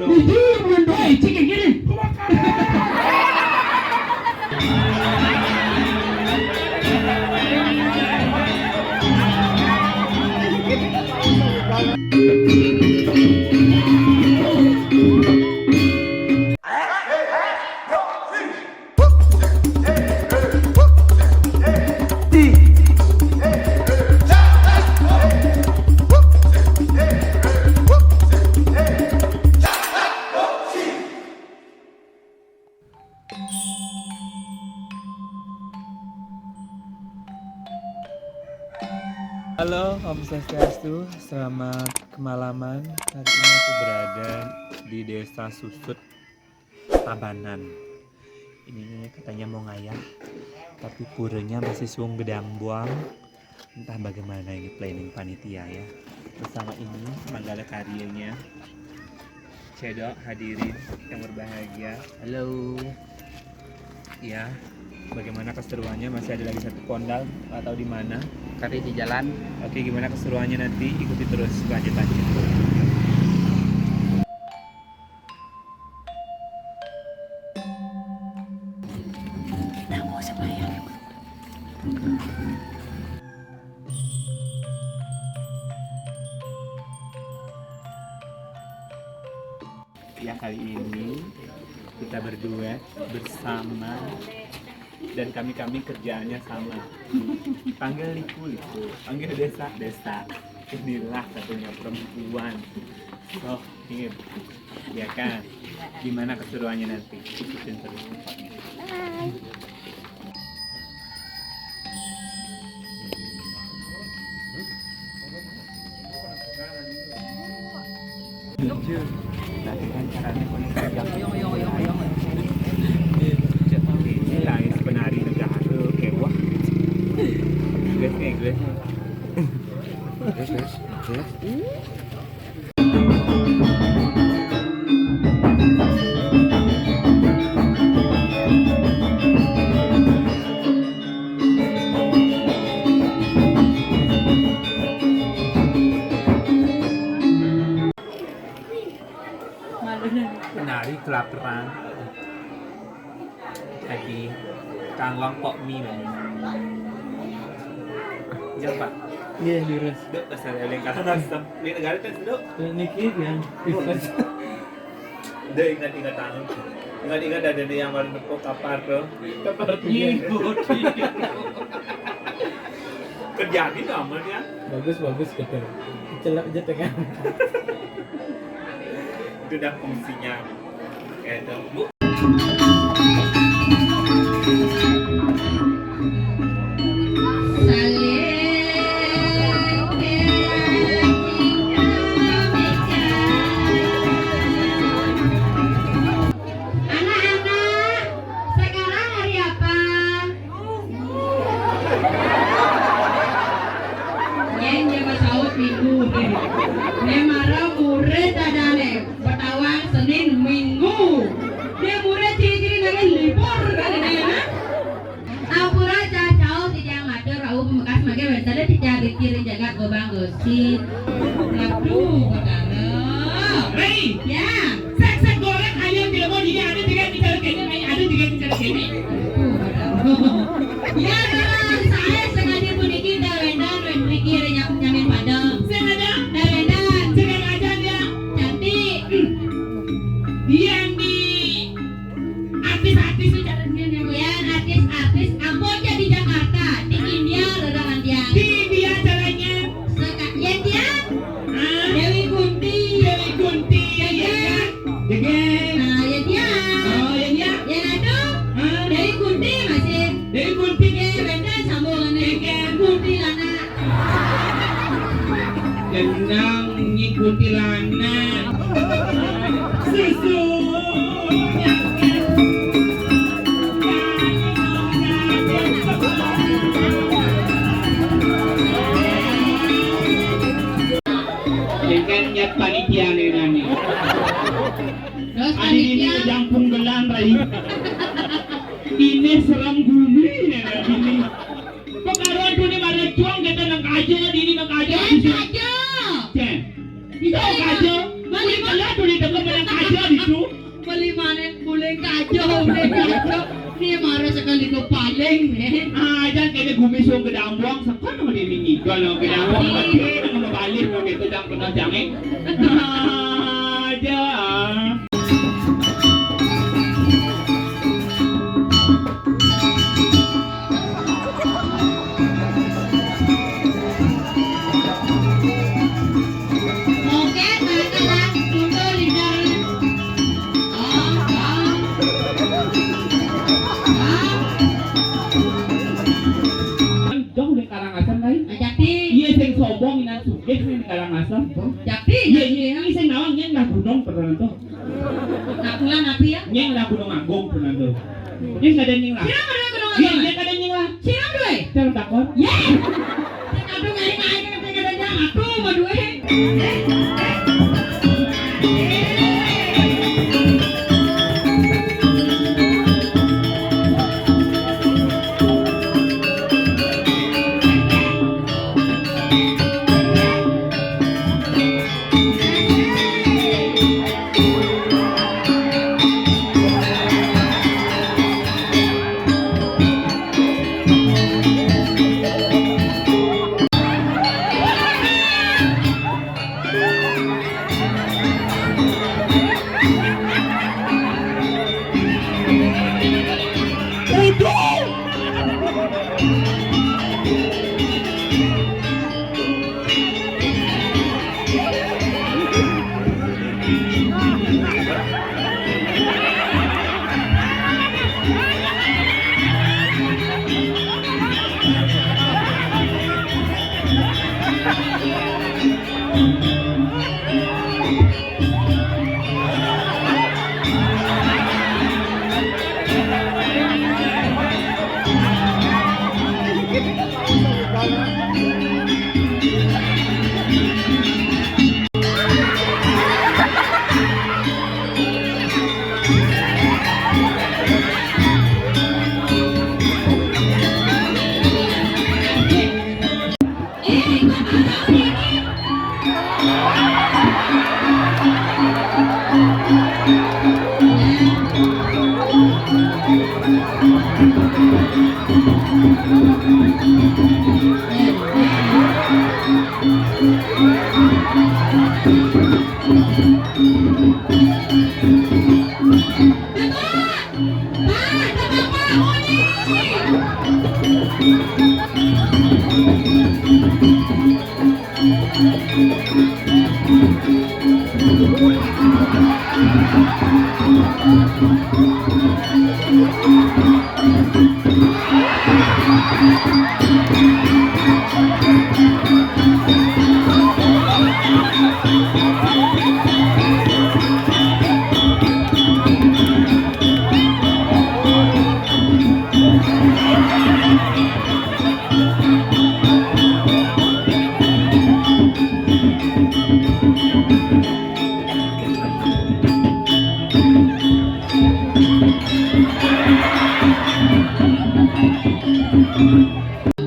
bulan doy cik gini. Halo, Om Swastiastu, selamat kemalaman. Hari ini aku berada di Desa Susut, Tabanan. Ini katanya mau ngayah, tapi puranya masih suung gedang buang. Entah bagaimana ini planning panitia ya. Bersama ini Manggala karyanya. Cedok hadirin yang berbahagia. Halo. Ya, bagaimana keseruannya? Masih ada lagi satu pondal atau di mana? Tadi di jalan. Oke, gimana keseruannya nanti? Ikuti terus kelanjutannya. Nah, mau siapa ya? Ya, kali ini kita berdua bersama dan kami kerjaannya sama. Panggil Liku, panggil Desa. Inilah satunya perempuan Sohib, ya kan? Gimana keseruannya nanti? Ikutin terus. Lucu. Nah, kan caranya Ini penari negara kewah. Geles. Penari kelaparan lagi kangwang pok mie ya pak. Iya, diurus. Dok, dasar eleng kata nasam di negara itu dok. Niki yang diurus. Dok, ingat anu. Ingat ada yang baru nepok kapar tuh. Kapar nyibut. Kerjaan itu amalnya. Bagus gitu. Celak aja tekan. Itu udah fungsinya. Kayak itu. Bu. Kiri jagat gobang gosit laku kadang hei ya sek goreng ayam dia mau dia ada tiga kene ada tiga kene ya saya sengaja puniki dawendan kiri nyamin padang sengaja dawendan sengaja dia cantik dia di artis-artis itu jalannya ya artis ampun di Jakarta di India lerangan dia Tenang ngikuti lana susunya ikan nyat panitia nani adi ini jampung gelan rai ini seram gumi ini pekaruan tuh ini mana cuang kita nang aja ini nang aja itu kajo, balik kalah tuh di dekat dengan kajo. Aduh. Beli mana boleh kacau. Ini marah sekali ke paling nih. Jangan kaya gumisong ke dambuang. Saka naman diningigol no? Ke dambuang. Pati naman mabalik no? Kito dang kunang jangin. Aja. Oke, katakan untuk leader. Jauh dari Karangasem lain. Jadi, Iya sing sombong ina sugih ning Karangasem. jadi, Iya yang sing nawang nyeng lah gunung pernah tuh. nakulan apa ya? Nyeng lah gunung agung pernah tuh. Nyeng ada nyeng lah. Siapa ada gunung Iya apa? nyeng ada nyeng lah. Siapa dua? Saya takut. Ya, aduh ngain-ngain kan kadang aku mau dua.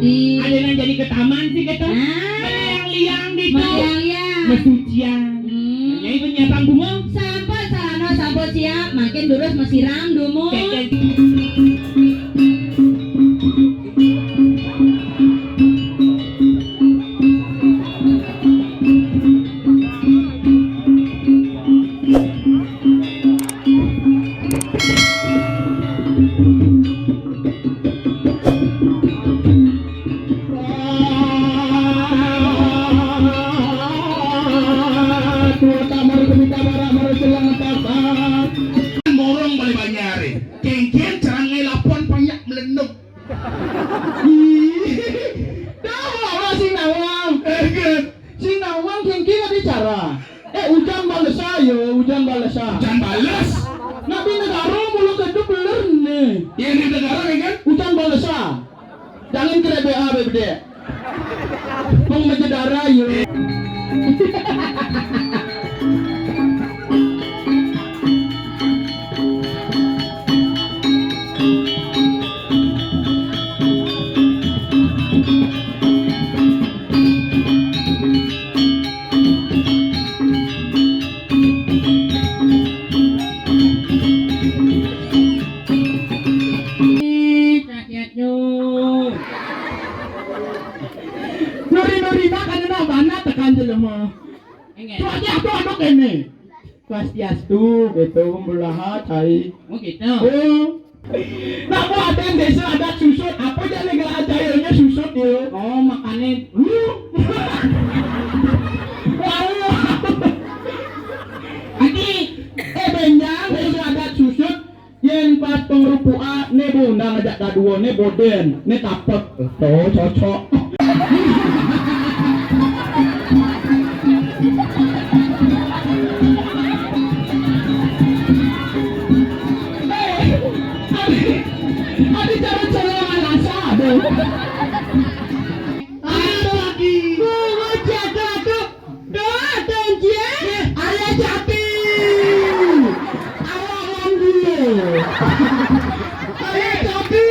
Ada yang jadi ke taman sih kata. Liang-liang gitu. Mesucian. Nyai penyiapan bunga. Sampai sarana sampai siap, makin durus mesiram dumo. Morong balik banyare, kengken carang ngai lapon banyak melenduk. Tahu si nawang kengki ada cara. Hujan balas ayo, hujan balas. Jangan balas. Nabi negara mulu kedua beler nih. Yang di negara kan? Hujan balas. Jangan kira BA bede. Peng menjedara yo. Enggak. Soalnya aduk ini. Swastiastu gitu kumbulaha cai. Oh gitu. Oh. Nah, kok ada yang desa ada susut, apa aja negara cairnya susut ya? Oh makanya. Ani, benjang desa ada susut, yang pas pengrupua ne bunda ngajak kadua ne boden, ne tapet, tuh cocok. Adi cara-cara yang alasa aduh. Aduh lagi. Gua jatuh. Doa tenje. Ayah jati. Alam dulu. Ayah jati.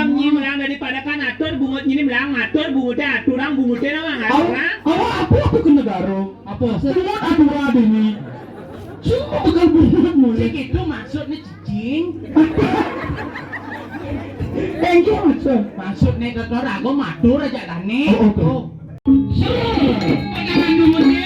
Nyi melang daripada kan atur bungut ini melang atur bungutnya aturang bungutnya nama ngarang. Apa ke negara? Apa? Semua aturan ini. Semua bakal bungut mulai. Itu maksudnya cicing. Thank you maksud. Maksudnya ke aku matur aja dah nih. Oh. Pegangan dulu nih.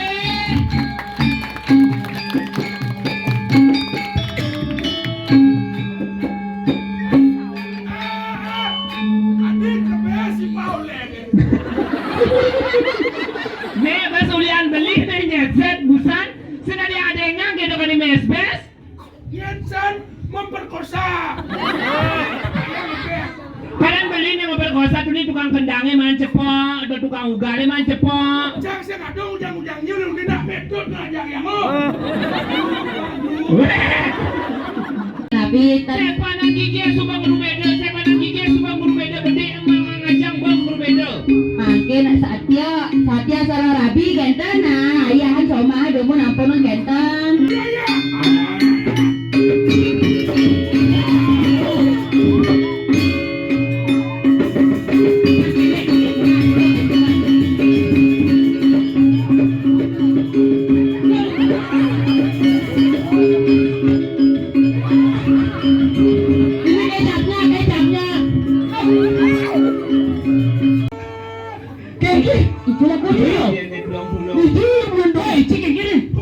Nih pas ulian beli nih nyetset busan senadi adanya gitu kan di mesbes. Jensen memperkosa. Kalian beli nih memperkosa tuh nih tukang kendangnya man cepok atau tukang ugalnya man cepok. Jangan saya kadang ujang-ujangnya udah tidak metode ngajak yang lo. Tapi Siapa nang gigi subang guru beda, siapa nang gigi subang guru beda bede emang ngajang bang guru beda. makin Satya salah rabi genten nah ayahan somah domo nampunun genten. Itulah kau dia. Ini belum. Itu belum doy, cingin gini.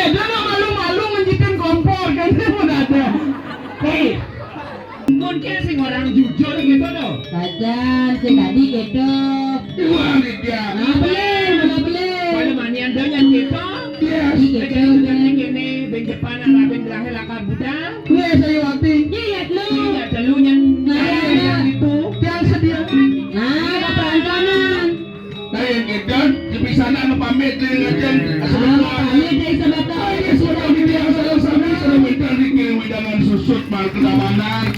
Jangan malu-malu menjikan kompor kan dia pun ada. Mungkin sing orang jujur gitu loh. Kajan sekali gitu. Uang dia. Mana boleh. Kalau manian dengan gitu. Gitu. Ini ben Jepang Arabin berakhir lakar budang. Gue saya waktu Iya lu. Iya telunya yang itu. yang sedia. Nah, kapan kanan. Nah yang itu di sana anu pamit dengan ngajeng. Kami dari sebatang. Ini sudah dibilang saya sama sudah minta dikirim dengan susut mal kedawanan.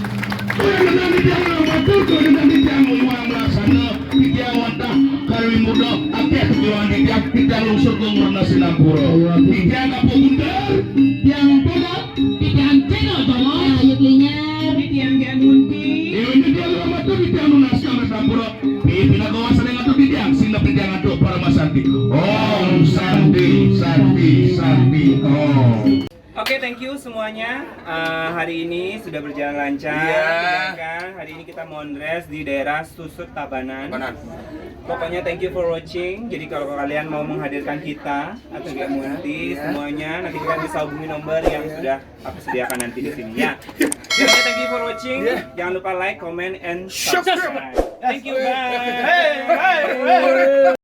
Sudah nanti dia batu tuh nanti dia uang melaksana dia wantah karwi muda akeh tujuan dia lusur ke warna Sinapura. Dia kapung mundur Yang tidak Tidak cino tomo. Ayo klinyar. Yang gak munti. ini dia lama tuh dia naskah Sinapura. Pina kawasan yang atuh dia sinap dia atuh para masanti. Om Santi. Oh. Oke, thank you semuanya. Hari ini sudah berjalan lancar. Iya. Sedangkan hari ini kita mondres di daerah Susut Tabanan. Pokoknya thank you for watching. Jadi kalau kalian mau menghadirkan kita atau nggak mengerti semuanya, nanti kalian bisa hubungi nomor yang sudah aku sediakan nanti di sini ya. Oke, thank you for watching. Jangan lupa like, comment, and subscribe. Thank you, bye.